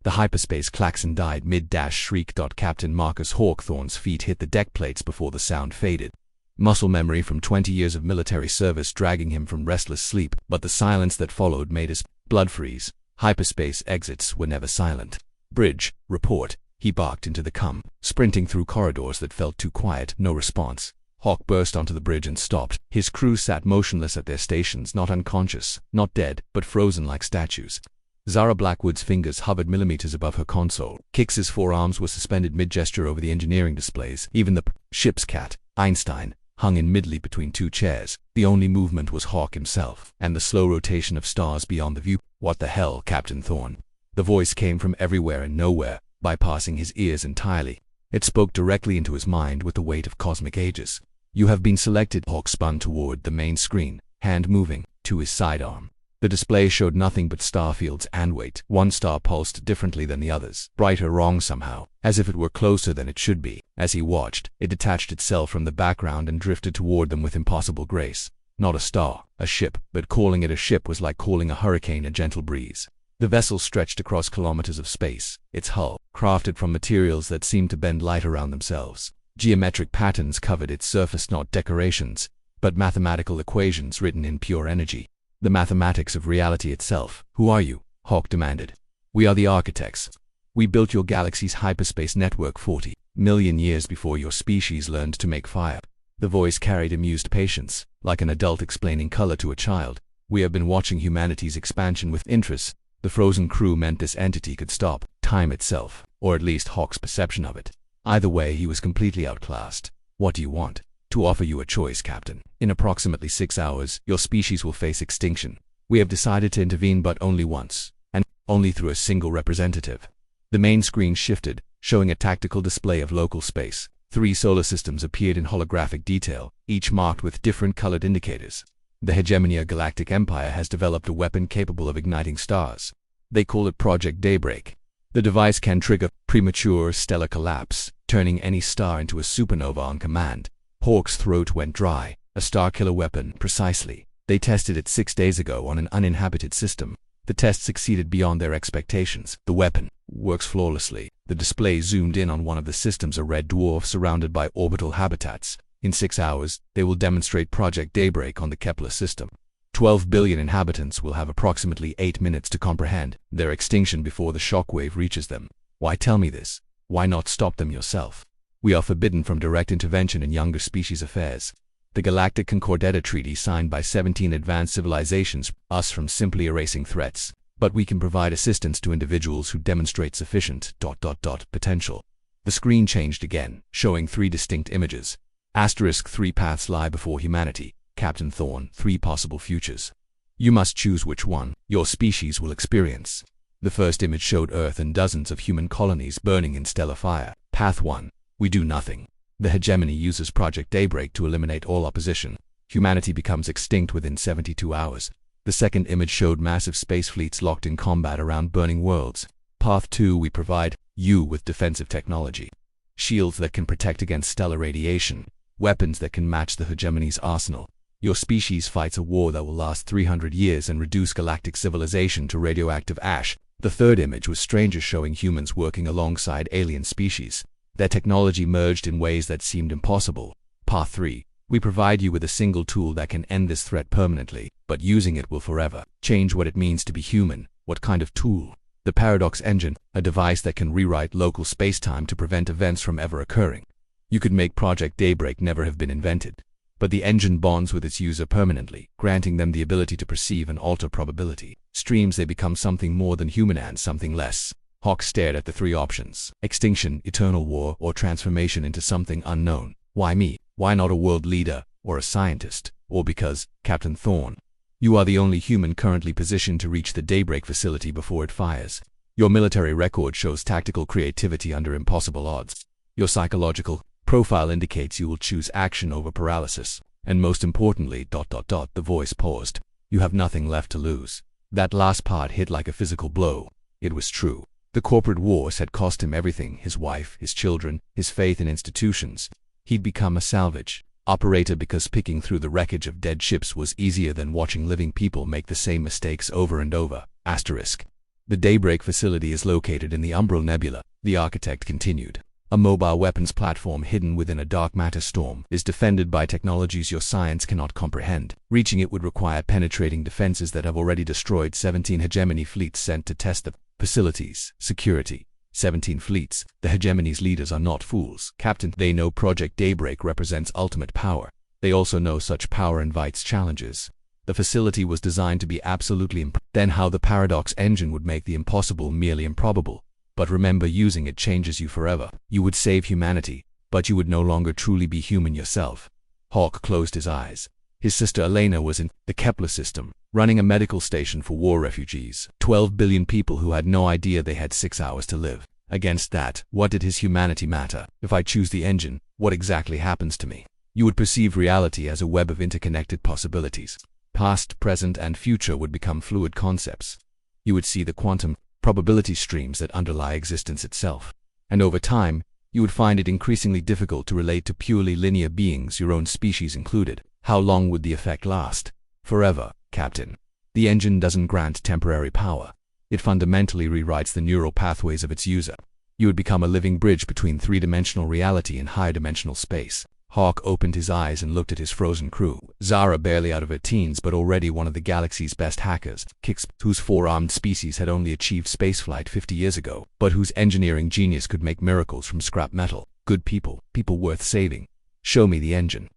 The hyperspace klaxon died mid-shriek. Captain Marcus Hawthorne's feet hit the deck plates before the sound faded. Muscle memory from 20 years of military service dragging him from restless sleep, but the silence that followed made his blood freeze. Hyperspace exits were never silent. Bridge, report. He barked into the sprinting through corridors that felt too quiet. No response. Hawk burst onto the bridge and stopped. His crew sat motionless at their stations, not unconscious, not dead, but frozen like statues. Zara Blackwood's fingers hovered millimeters above her console. Kix's forearms were suspended mid-gesture over the engineering displays. Even the ship's cat, Einstein, hung in mid-leap between two chairs. The only movement was Hawk himself, and the slow rotation of stars beyond the view. What the hell, Captain Thorne? The voice came from everywhere and nowhere, bypassing his ears entirely. It spoke directly into his mind with the weight of cosmic ages. You have been selected. Hawk spun toward the main screen, hand moving to his sidearm. The display showed nothing but star fields and weight. One star pulsed differently than the others, brighter wrong somehow, as if it were closer than it should be. As he watched, it detached itself from the background and drifted toward them with impossible grace. Not a star, a ship, but calling it a ship was like calling a hurricane a gentle breeze. The vessel stretched across kilometers of space, its hull, crafted from materials that seemed to bend light around themselves. Geometric patterns covered its surface, not decorations, but mathematical equations written in pure energy. The mathematics of reality itself. Who are you? Hawk demanded. We are the architects. We built your galaxy's hyperspace network 40 million years before your species learned to make fire. The voice carried amused patience, like an adult explaining color to a child. We have been watching humanity's expansion with interest. The frozen crew meant this entity could stop time itself, or at least Hawk's perception of it. Either way, he was completely outclassed. What do you want? To offer you a choice, Captain. In approximately 6 hours, your species will face extinction. We have decided to intervene, but only once, and only through a single representative. The main screen shifted, showing a tactical display of local space. 3 solar systems appeared in holographic detail, each marked with different colored indicators. The hegemony Galactic Empire has developed a weapon capable of igniting stars. They call it Project Daybreak. The device can trigger premature stellar collapse, turning any star into a supernova on command. Hawk's throat went dry. A star-killer weapon, precisely. They tested it 6 days ago on an uninhabited system. The test succeeded beyond their expectations. The weapon works flawlessly. The display zoomed in on one of the systems, a red dwarf surrounded by orbital habitats. In 6 hours, they will demonstrate Project Daybreak on the Kepler system. 12 billion inhabitants will have approximately 8 minutes to comprehend their extinction before the shockwave reaches them. Why tell me this? Why not stop them yourself? We are forbidden from direct intervention in younger species affairs. The Galactic Concordata Treaty signed by 17 advanced civilizations us from simply erasing threats, but we can provide assistance to individuals who demonstrate sufficient ... potential. The screen changed again, showing 3 distinct images. Asterisk 3 paths lie before humanity. Captain Thorne, 3 possible futures. You must choose which one your species will experience. The first image showed Earth and dozens of human colonies burning in stellar fire. Path 1. We do nothing. The hegemony uses Project Daybreak to eliminate all opposition. Humanity becomes extinct within 72 hours. The second image showed massive space fleets locked in combat around burning worlds. Path 2. We provide you with defensive technology. Shields that can protect against stellar radiation. Weapons that can match the hegemony's arsenal. Your species fights a war that will last 300 years and reduce galactic civilization to radioactive ash. The third image was strangers, showing humans working alongside alien species. Their technology merged in ways that seemed impossible. Path 3. We provide you with a single tool that can end this threat permanently, but using it will forever change what it means to be human. What kind of tool? The Paradox Engine, a device that can rewrite local spacetime to prevent events from ever occurring. You could make Project Daybreak never have been invented, but the engine bonds with its user permanently, granting them the ability to perceive and alter probability streams. They become something more than human and something less. Hawk stared at the 3 options: extinction, eternal war, or transformation into something unknown. Why me? Why not a world leader, or a scientist? Or because, Captain Thorne, you are the only human currently positioned to reach the Daybreak facility before it fires. Your military record shows tactical creativity under impossible odds. Your psychological profile indicates you will choose action over paralysis. And most importantly, ... The voice paused. You have nothing left to lose. That last part hit like a physical blow. It was true. The corporate wars had cost him everything: his wife, his children, his faith in institutions. He'd become a salvage operator because picking through the wreckage of dead ships was easier than watching living people make the same mistakes over and over. Asterisk. The Daybreak facility is located in the Umbral Nebula, the architect continued. A mobile weapons platform hidden within a dark matter storm is defended by technologies your science cannot comprehend. Reaching it would require penetrating defenses that have already destroyed 17 hegemony fleets sent to test the facilities. Security. 17 fleets. The hegemony's leaders are not fools, Captain. They know Project Daybreak represents ultimate power. They also know such power invites challenges. The facility was designed to be absolutely then how the paradox engine would make the impossible merely improbable. But remember, using it changes you forever. You would save humanity, but you would no longer truly be human yourself. Hawk closed his eyes. His sister Elena was in the Kepler system, running a medical station for war refugees. 12 billion people who had no idea they had 6 hours to live. Against that, what did his humanity matter? If I choose the engine, what exactly happens to me? You would perceive reality as a web of interconnected possibilities. Past, present, and future would become fluid concepts. You would see the quantum probability streams that underlie existence itself. And over time, you would find it increasingly difficult to relate to purely linear beings, your own species included. How long would the effect last? Forever, Captain. The engine doesn't grant temporary power. It fundamentally rewrites the neural pathways of its user. You would become a living bridge between three-dimensional reality and higher-dimensional space. Hawk opened his eyes and looked at his frozen crew. Zara, barely out of her teens but already one of the galaxy's best hackers. Kix, whose four-armed species had only achieved spaceflight 50 years ago, but whose engineering genius could make miracles from scrap metal. Good people, people worth saving. Show me the engine.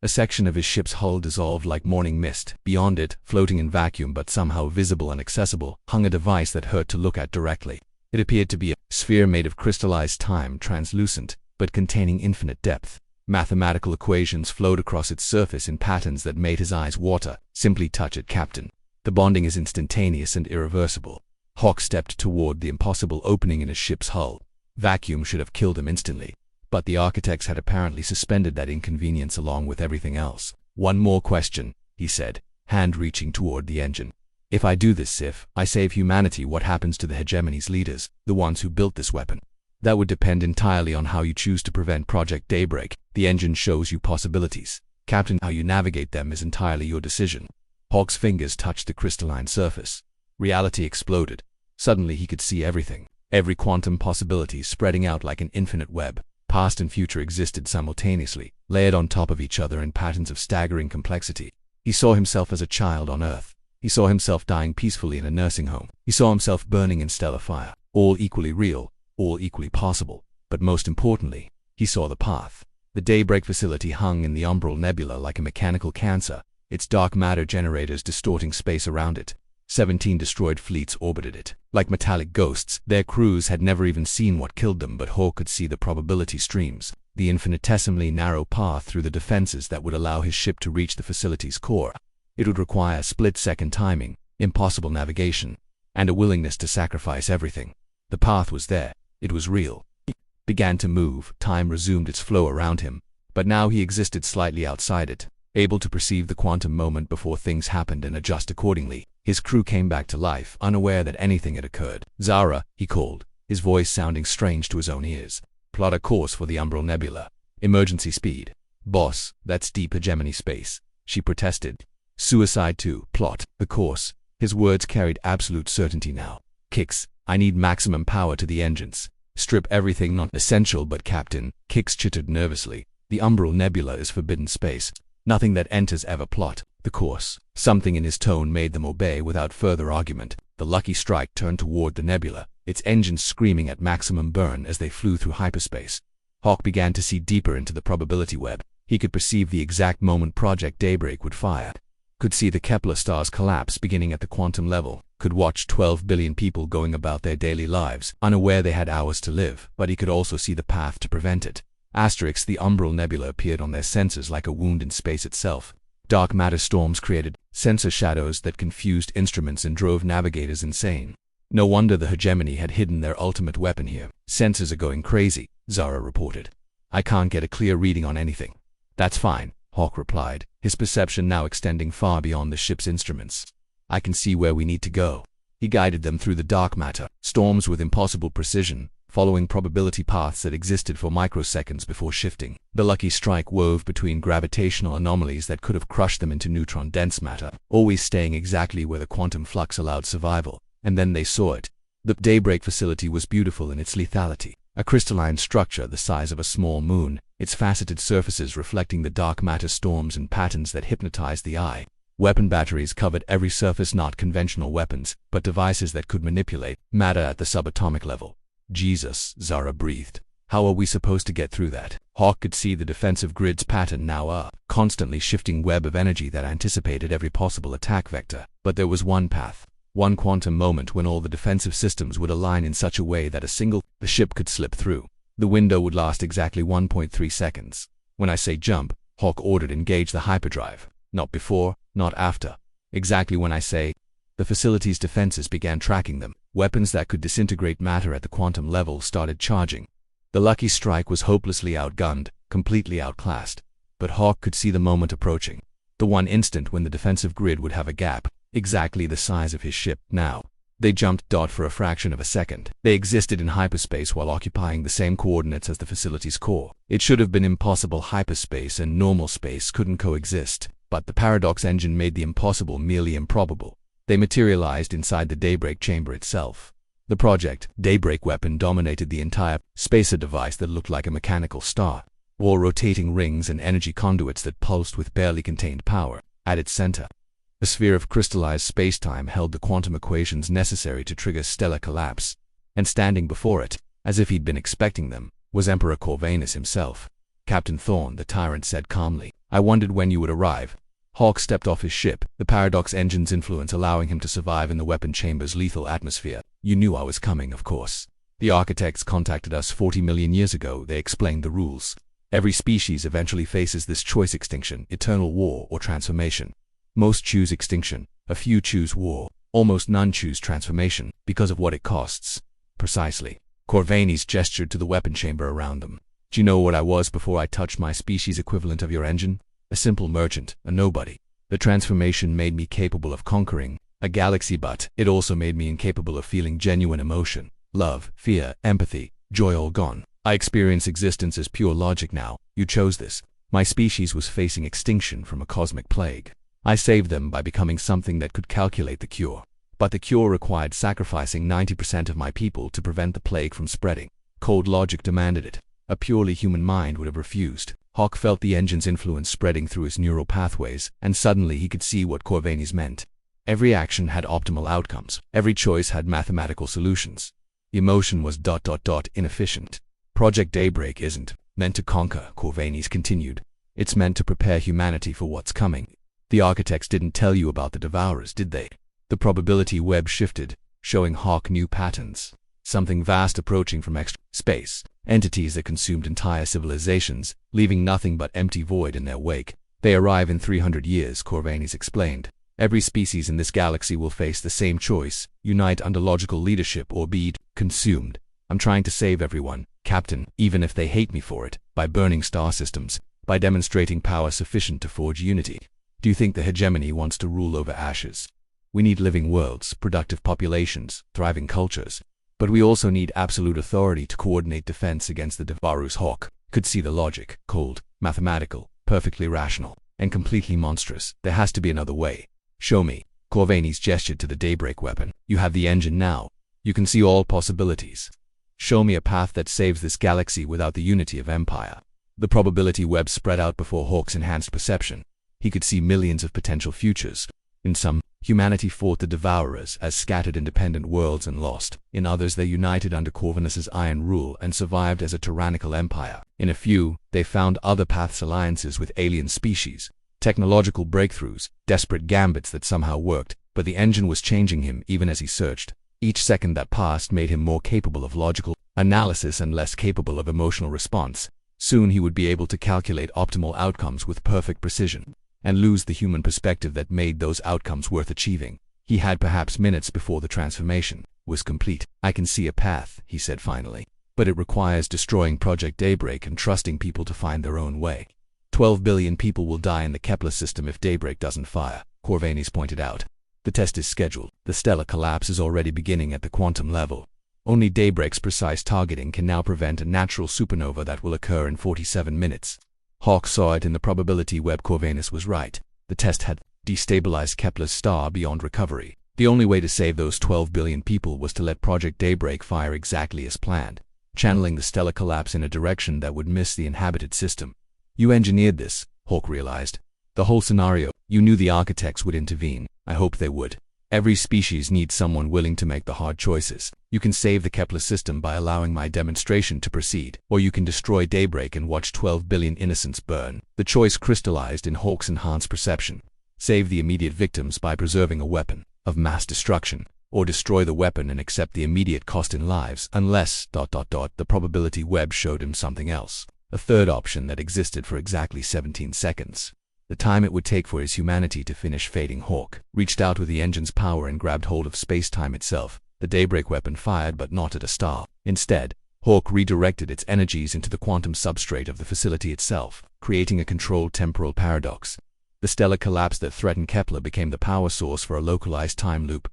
A section of his ship's hull dissolved like morning mist. Beyond it, floating in vacuum but somehow visible and accessible, hung a device that hurt to look at directly. It appeared to be a sphere made of crystallized time, translucent, but containing infinite depth. Mathematical equations flowed across its surface in patterns that made his eyes water. Simply touch it, Captain. The bonding is instantaneous and irreversible. Hawk stepped toward the impossible opening in his ship's hull. Vacuum should have killed him instantly, but the architects had apparently suspended that inconvenience along with everything else. One more question, he said, hand reaching toward the engine. If I do this, if I save humanity, what happens to the hegemony's leaders, the ones who built this weapon? That would depend entirely on how you choose to prevent Project Daybreak. The engine shows you possibilities. Captain, how you navigate them is entirely your decision. Hawk's fingers touched the crystalline surface. Reality exploded. Suddenly he could see everything. Every quantum possibility spreading out like an infinite web. Past and future existed simultaneously, layered on top of each other in patterns of staggering complexity. He saw himself as a child on Earth. He saw himself dying peacefully in a nursing home. He saw himself burning in stellar fire. All equally real. All equally possible, but most importantly, he saw the path. The Daybreak facility hung in the Umbral Nebula like a mechanical cancer, its dark matter generators distorting space around it. 17 destroyed fleets orbited it. Like metallic ghosts, their crews had never even seen what killed them, but Hawk could see the probability streams, the infinitesimally narrow path through the defenses that would allow his ship to reach the facility's core. It would require split-second timing, impossible navigation, and a willingness to sacrifice everything. The path was there. It was real. He began to move. Time resumed its flow around him, but now he existed slightly outside it, able to perceive the quantum moment before things happened and adjust accordingly. His crew came back to life, unaware that anything had occurred. Zara, he called, his voice sounding strange to his own ears. Plot a course for the Umbral Nebula. Emergency speed. Boss, that's deep hegemony space, she protested. Suicide too. Plot the course. His words carried absolute certainty now. Kix, I need maximum power to the engines. Strip everything not essential. But Captain, Kix chittered nervously, the Umbral Nebula is forbidden space. Nothing that enters ever. Plot the course. Something in his tone made them obey without further argument. The Lucky Strike turned toward the nebula, its engines screaming at maximum burn as they flew through hyperspace. Hawk began to see deeper into the probability web. He could perceive the exact moment Project Daybreak would fire. Could see the Kepler stars collapse beginning at the quantum level. Could watch 12 billion people going about their daily lives, unaware they had hours to live, but he could also see the path to prevent it. Asterix, the Umbral Nebula appeared on their sensors like a wound in space itself. Dark matter storms created sensor shadows that confused instruments and drove navigators insane. No wonder the hegemony had hidden their ultimate weapon here. Sensors are going crazy, Zara reported. I can't get a clear reading on anything. That's fine, Hawk replied, his perception now extending far beyond the ship's instruments. I can see where we need to go. He guided them through the dark matter, storms with impossible precision, following probability paths that existed for microseconds before shifting. The Lucky Strike wove between gravitational anomalies that could have crushed them into neutron-dense matter, always staying exactly where the quantum flux allowed survival. And then they saw it, The Daybreak facility was beautiful in its lethality. A crystalline structure the size of a small moon, its faceted surfaces reflecting the dark matter storms and patterns that hypnotized the eye. Weapon batteries covered every surface, not conventional weapons, but devices that could manipulate matter at the subatomic level. Jesus, Zara breathed. How are we supposed to get through that? Hawk could see the defensive grid's pattern now, a constantly shifting web of energy that anticipated every possible attack vector. But there was one path. One quantum moment when all the defensive systems would align in such a way that the ship could slip through. The window would last exactly 1.3 seconds. When I say jump, Hawk ordered engage the hyperdrive. Not before, not after. Exactly when I say. The facility's defenses began tracking them. Weapons that could disintegrate matter at the quantum level started charging. The Lucky Strike was hopelessly outgunned, completely outclassed. But Hawk could see the moment approaching. The one instant when the defensive grid would have a gap, exactly the size of his ship now. They jumped for a fraction of a second. They existed in hyperspace while occupying the same coordinates as the facility's core. It should have been impossible. Hyperspace and normal space couldn't coexist, but the paradox engine made the impossible merely improbable. They materialized inside the Daybreak chamber itself. The Project Daybreak weapon dominated the entire space, a device that looked like a mechanical star, wore rotating rings and energy conduits that pulsed with barely contained power. At its center, a sphere of crystallized spacetime held the quantum equations necessary to trigger stellar collapse. And standing before it, as if he'd been expecting them, was Emperor Corvinus himself. Captain Thorne, the tyrant, said calmly, "I wondered when you would arrive." Hawk stepped off his ship, the paradox engine's influence allowing him to survive in the weapon chamber's lethal atmosphere. "You knew I was coming, of course. The architects contacted us 40 million years ago. They explained the rules. Every species eventually faces this choice: extinction, eternal war, or transformation. Most choose extinction, a few choose war, almost none choose transformation, because of what it costs." "Precisely." Corvinus gestured to the weapon chamber around them. "Do you know what I was before I touched my species equivalent of your engine? A simple merchant, a nobody. The transformation made me capable of conquering a galaxy, but it also made me incapable of feeling genuine emotion. Love, fear, empathy, joy, all gone. I experience existence as pure logic now. You chose this. My species was facing extinction from a cosmic plague. I saved them by becoming something that could calculate the cure. But the cure required sacrificing 90% of my people to prevent the plague from spreading. Cold logic demanded it. A purely human mind would have refused." Hawk felt the engine's influence spreading through his neural pathways, and suddenly he could see what Corvinus meant. Every action had optimal outcomes. Every choice had mathematical solutions. Emotion was inefficient. Project Daybreak isn't meant to conquer, Corvinus continued. It's meant to prepare humanity for what's coming. The architects didn't tell you about the Devourers, did they? The probability web shifted, showing Hawk new patterns. Something vast approaching from extra space. Entities that consumed entire civilizations, leaving nothing but empty void in their wake. They arrive in 300 years, Corvinus explained. Every species in this galaxy will face the same choice: unite under logical leadership or be consumed. I'm trying to save everyone, Captain, even if they hate me for it, by burning star systems, by demonstrating power sufficient to forge unity. Do you think the hegemony wants to rule over ashes? We need living worlds, productive populations, thriving cultures. But we also need absolute authority to coordinate defense against the Devourers. Hawk could see the logic: cold, mathematical, perfectly rational, and completely monstrous. There has to be another way. Show me. Corvinus gestured to the Daybreak weapon. You have the engine now. You can see all possibilities. Show me a path that saves this galaxy without the unity of empire. The probability web spread out before Hawk's enhanced perception. He could see millions of potential futures. In some, humanity fought the Devourers as scattered independent worlds and lost. In others, they united under Corvinus's iron rule and survived as a tyrannical empire. In a few, they found other paths, alliances with alien species, technological breakthroughs, desperate gambits that somehow worked. But the engine was changing him even as he searched. Each second that passed made him more capable of logical analysis and less capable of emotional response. Soon he would be able to calculate optimal outcomes with perfect precision, and lose the human perspective that made those outcomes worth achieving. He had perhaps minutes before the transformation was complete. "I can see a path," he said finally. "But it requires destroying Project Daybreak and trusting people to find their own way. 12 billion people will die in the Kepler system if Daybreak doesn't fire," Corvinus pointed out. "The test is scheduled. The stellar collapse is already beginning at the quantum level. Only Daybreak's precise targeting can now prevent a natural supernova that will occur in 47 minutes. Hawk saw it in the probability web. Corvinus was right. The test had destabilized Kepler's star beyond recovery. The only way to save those 12 billion people was to let Project Daybreak fire exactly as planned, channeling the stellar collapse in a direction that would miss the inhabited system. You engineered this, Hawk realized. The whole scenario. You knew the architects would intervene. I hoped they would. Every species needs someone willing to make the hard choices. You can save the Kepler system by allowing my demonstration to proceed, or you can destroy Daybreak and watch 12 billion innocents burn. The choice crystallized in Hawk's enhanced perception. Save the immediate victims by preserving a weapon of mass destruction, or destroy the weapon and accept the immediate cost in lives, unless... The probability web showed him something else. A third option that existed for exactly 17 seconds. The time it would take for his humanity to finish fading. Hawk reached out with the engine's power and grabbed hold of space-time itself. The Daybreak weapon fired, but not at a star. Instead, Hawk redirected its energies into the quantum substrate of the facility itself, creating a controlled temporal paradox. The stellar collapse that threatened Kepler became the power source for a localized time loop.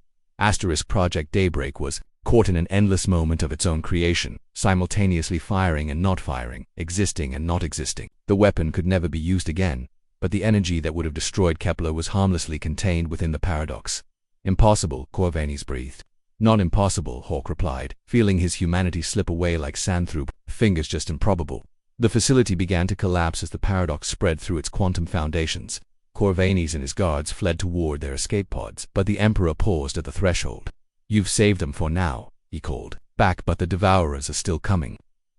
Project Daybreak was caught in an endless moment of its own creation, simultaneously firing and not firing, existing and not existing. The weapon could never be used again, but the energy that would have destroyed Kepler was harmlessly contained within the paradox. Impossible, Corvinus breathed. Not impossible, Hawk replied, feeling his humanity slip away like sand through fingers. Just improbable. The facility began to collapse as the paradox spread through its quantum foundations. Corvinus and his guards fled toward their escape pods, but the Emperor paused at the threshold. You've saved them for now, he called back, but the Devourers are still coming.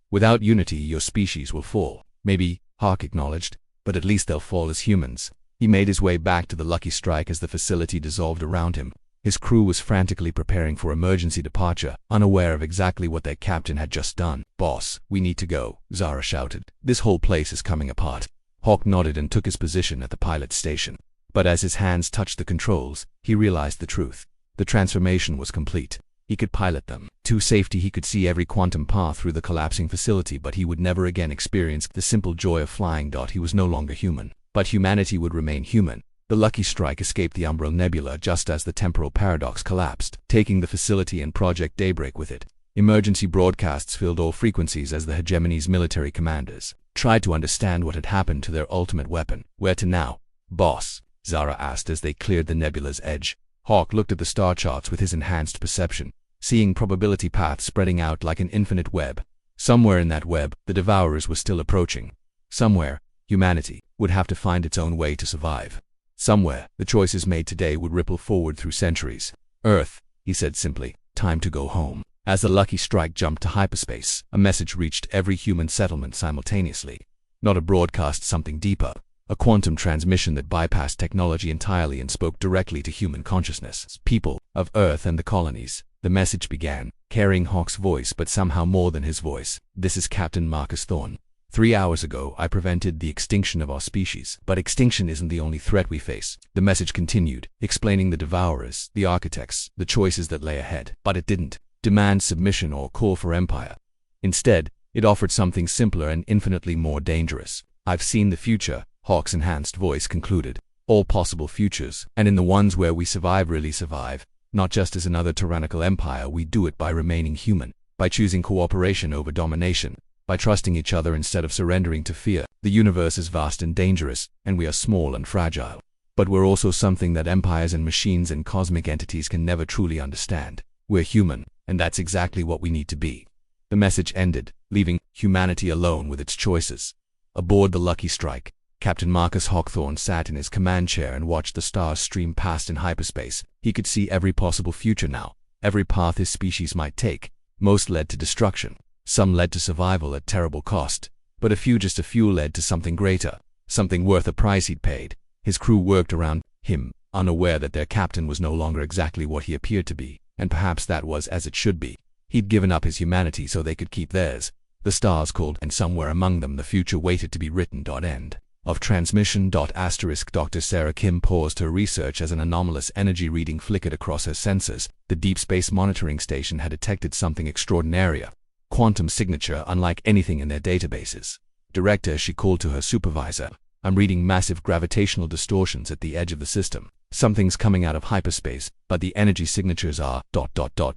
Without unity, your species will fall. Maybe, Hawk acknowledged, but at least they'll fall as humans. He made his way back to the Lucky Strike as the facility dissolved around him. His crew was frantically preparing for emergency departure, unaware of exactly what their captain had just done. Boss, we need to go, Zara shouted. This whole place is coming apart. Hawk nodded and took his position at the pilot station. But as his hands touched the controls, he realized the truth. The transformation was complete. He could pilot them. To safety, he could see every quantum path through the collapsing facility, but he would never again experience the simple joy of flying. He was no longer human. But humanity would remain human. The Lucky Strike escaped the Umbral Nebula just as the temporal paradox collapsed, taking the facility and Project Daybreak with it. Emergency broadcasts filled all frequencies as the hegemony's military commanders tried to understand what had happened to their ultimate weapon. Where to now, boss? Zara asked as they cleared the nebula's edge. Hawk looked at the star charts with his enhanced perception, seeing probability paths spreading out like an infinite web. Somewhere in that web, the Devourers were still approaching. Somewhere, humanity would have to find its own way to survive. Somewhere, the choices made today would ripple forward through centuries. Earth, he said simply, time to go home. As the Lucky Strike jumped to hyperspace, a message reached every human settlement simultaneously. Not a broadcast, something deeper. A quantum transmission that bypassed technology entirely and spoke directly to human consciousness. People of Earth and the colonies. The message began, carrying Hawk's voice, but somehow more than his voice. This is Captain Marcus Thorne. 3 hours ago, I prevented the extinction of our species. But extinction isn't the only threat we face. The message continued, explaining the Devourers, the architects, the choices that lay ahead. But it didn't demand submission or call for empire. Instead, it offered something simpler and infinitely more dangerous. I've seen the future, Hawk's enhanced voice concluded. All possible futures, and in the ones where we survive, really survive, not just as another tyrannical empire, we do it by remaining human, by choosing cooperation over domination, by trusting each other instead of surrendering to fear. The universe is vast and dangerous, and we are small and fragile. But we're also something that empires and machines and cosmic entities can never truly understand. We're human, and that's exactly what we need to be. The message ended, leaving humanity alone with its choices. Aboard the Lucky Strike, Captain Marcus Hawkthorne sat in his command chair and watched the stars stream past in hyperspace. He could see every possible future now, every path his species might take. Most led to destruction. Some led to survival at terrible cost. But just a few led to something greater, something worth the price he'd paid. His crew worked around him, unaware that their captain was no longer exactly what he appeared to be, and perhaps that was as it should be. He'd given up his humanity so they could keep theirs. The stars called, and somewhere among them the future waited to be written. End of transmission. Dr. Sarah Kim paused her research as an anomalous energy reading flickered across her sensors. The Deep Space Monitoring Station had detected something extraordinary. Quantum signature unlike anything in their databases. Director, she called to her supervisor. I'm reading massive gravitational distortions at the edge of the system. Something's coming out of hyperspace, but the energy signatures are ...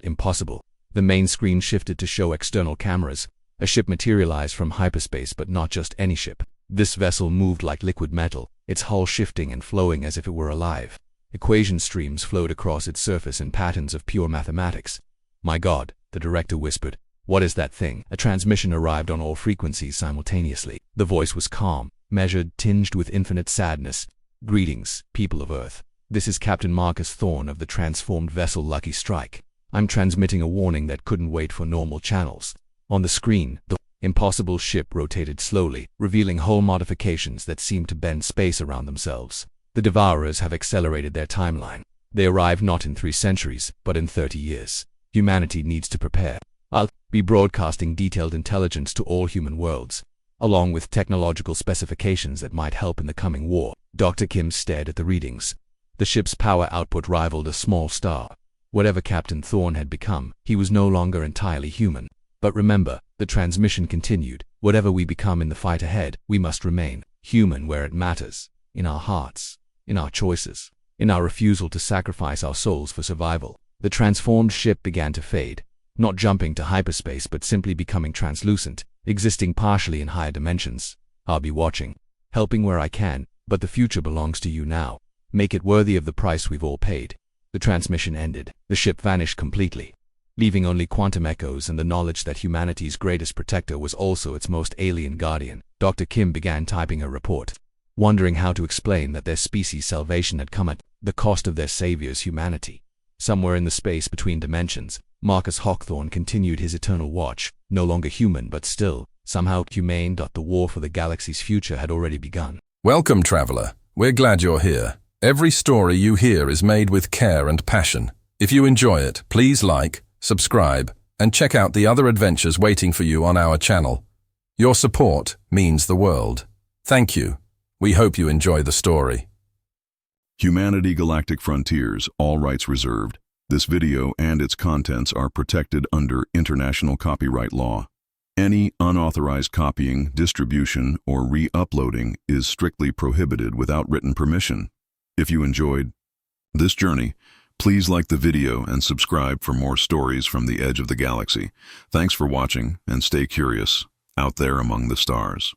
impossible. The main screen shifted to show external cameras. A ship materialized from hyperspace, but not just any ship. This vessel moved like liquid metal, its hull shifting and flowing as if it were alive. Equation streams flowed across its surface in patterns of pure mathematics. "My God," the director whispered. "What is that thing?" A transmission arrived on all frequencies simultaneously. The voice was calm, measured, tinged with infinite sadness. "Greetings, people of Earth. This is Captain Marcus Thorne of the transformed vessel Lucky Strike. I'm transmitting a warning that couldn't wait for normal channels." On the screen, the impossible ship rotated slowly, revealing hull modifications that seemed to bend space around themselves. "The Devourers have accelerated their timeline. They arrive not in 3 centuries, but in 30 years. Humanity needs to prepare. I'll be broadcasting detailed intelligence to all human worlds, along with technological specifications that might help in the coming war." Dr. Kim stared at the readings. The ship's power output rivaled a small star. Whatever Captain Thorne had become, he was no longer entirely human. "But remember," the transmission continued, "whatever we become in the fight ahead, we must remain human where it matters, in our hearts, in our choices, in our refusal to sacrifice our souls for survival." The transformed ship began to fade, not jumping to hyperspace but simply becoming translucent, existing partially in higher dimensions. "I'll be watching, helping where I can, but the future belongs to you now. Make it worthy of the price we've all paid." The transmission ended. The ship vanished completely, leaving only quantum echoes and the knowledge that humanity's greatest protector was also its most alien guardian. Dr. Kim began typing her report, wondering how to explain that their species' salvation had come at the cost of their savior's humanity. Somewhere in the space between dimensions, Marcus Hawkthorne continued his eternal watch, no longer human but still, somehow humane. The war for the galaxy's future had already begun. Welcome, traveler. We're glad you're here. Every story you hear is made with care and passion. If you enjoy it, please like, subscribe, and check out the other adventures waiting for you on our channel. Your support means the world. Thank you. We hope you enjoy the story. Humanity Galactic Frontiers, all rights reserved. This video and its contents are protected under international copyright law. Any unauthorized copying, distribution, or re-uploading is strictly prohibited without written permission. If you enjoyed this journey, please like the video and subscribe for more stories from the edge of the galaxy. Thanks for watching and stay curious out there among the stars.